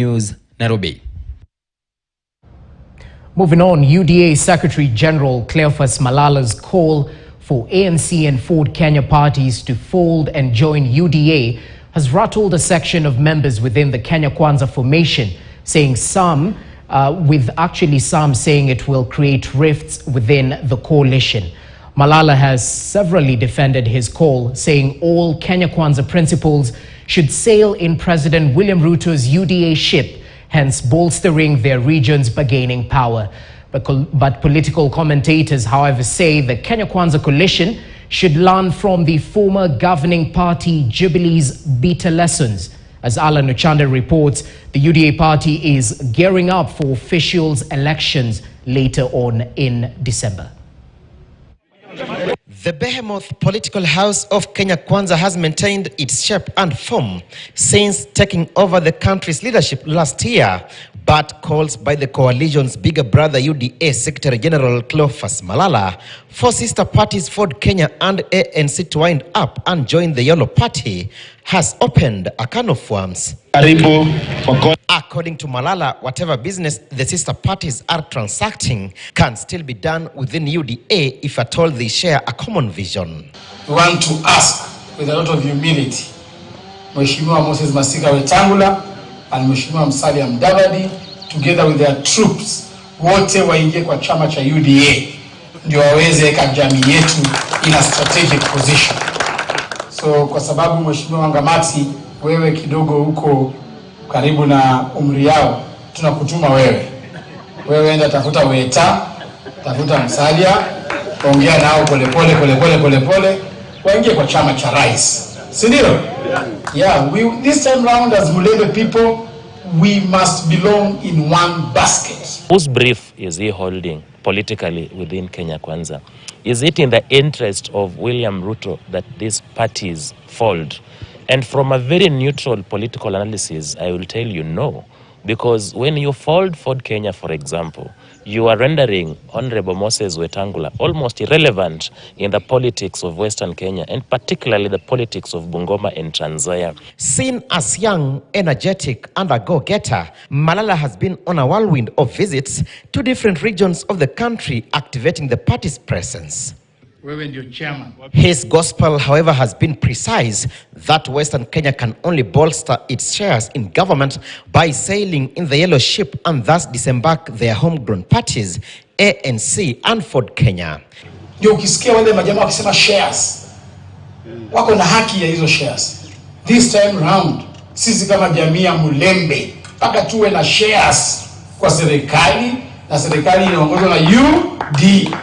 News, Nairobi. Moving on, UDA Secretary General Cleophas Malala's call for ANC and Ford Kenya parties to fold and join UDA has rattled a section of members within the Kenya Kwanza formation, saying some saying it will create rifts within the coalition. Malala has severally defended his call, saying all Kenya Kwanza principles should sail in President William Ruto's UDA ship, hence bolstering their region's bargaining power. But political commentators, however, say the Kenya Kwanza coalition should learn from the former governing party Jubilee's bitter lessons. As Alan Ochanda reports, the UDA party is gearing up for officials' elections later on in December. The behemoth political house of Kenya Kwanza has maintained its shape and form since taking over the country's leadership last year, but calls by the coalition's bigger brother UDA Secretary General Cleophas Malala for sister parties Ford Kenya and ANC to wind up and join the Yellow Party has opened a can of worms. According to Malala, whatever business the sister parties are transacting can still be done within UDA if at all they share a common vision. We want to ask with a lot of humility, Mheshimiwa Moses Masika Wetangula and Mheshimiwa Musalia Mudavadi, together with their troops, wote waingie kwa chama cha UDA ndio waweze weka jamii yetu in a strategic position. So kwa sababu Mheshimiwa Wangamati, wewe kidogo huko karibu na umri yao, tunakutuma wewe enda tafuta Weta, tafuta Musalia, ongea nao pole waingie kwa chama cha rais. Si ndio? Yeah, this time round as Mulebe people, we must belong in one basket. Whose brief is he holding politically within Kenya Kwanza? Is it in the interest of William Ruto that these parties fold? And from a very neutral political analysis, I will tell you no. Because when you fold Ford Kenya, for example, you are rendering Honorable Moses Wetangula almost irrelevant in the politics of Western Kenya, and particularly the politics of Bungoma and Trans Nzoia. Seen as young, energetic, and a go-getter, Malala has been on a whirlwind of visits to different regions of the country, activating the party's presence. His gospel, however, has been precise that Western Kenya can only bolster its shares in government by sailing in the yellow ship and thus disembark their homegrown parties, ANC and Ford Kenya. Ndio ukisikia wale majamaa wakisema shares, wako na haki ya hizo shares. This time round, sisi kama jamii ya Mulembe, mpaka tuwe na shares kwa serikali, na serikali inaongozwa na UDA.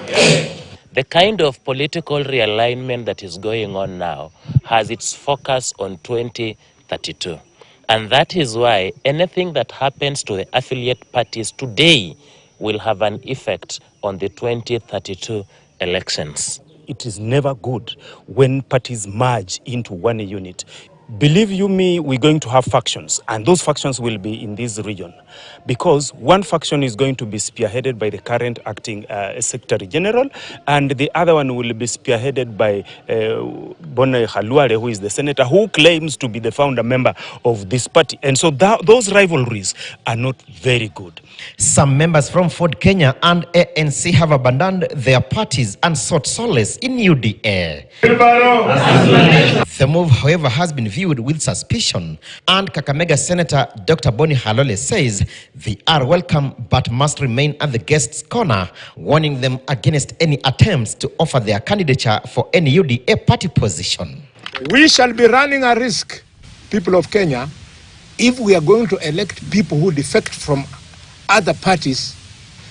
The kind of political realignment that is going on now has its focus on 2032. And that is why anything that happens to the affiliate parties today will have an effect on the 2032 elections. It is never good when parties merge into one unit. Believe you me, we're going to have factions, and those factions will be in this region, because one faction is going to be spearheaded by the current acting Secretary General, and the other one will be spearheaded by Bonne Khalwale, who is the senator, who claims to be the founder member of this party. And so those rivalries are not very good. Some members from Ford Kenya and ANC have abandoned their parties and sought solace in UDA. The move, however, has been viewed with suspicion, and Kakamega Senator Dr. Bonnie Halole says they are welcome but must remain at the guests' corner, warning them against any attempts to offer their candidature for any UDA party position. We shall be running a risk, people of Kenya, if we are going to elect people who defect from other parties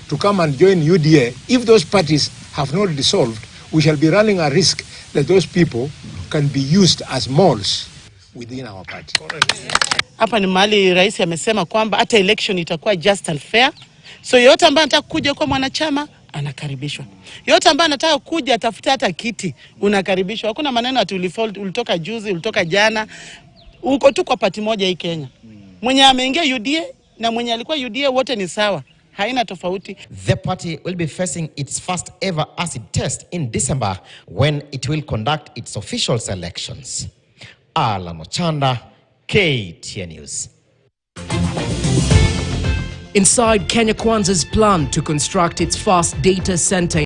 to come and join UDA. If those parties have not dissolved, we shall be running a risk that those people can be used as moles within our party. Hapa ni mahali rais amesema kwamba hata election itakuwa just and fair. So yote ambaye anataka kuja kwa mwanachama anakaribishwa. Yote ambaye anataka kuja atafuta hata kiti unakaribishwa. Hakuna maneno ati ulitoka juzi, ulitoka jana. Uko tu kwa party moja hii Kenya. Mwenye ameingia UDA na mwenye alikuwa UDA wote ni sawa. Haina tofauti. The party will be facing its first ever acid test in December when it will conduct its official elections. Alan Ochanda, KTN News. inside Kenya Kwanza's plan to construct its fast data center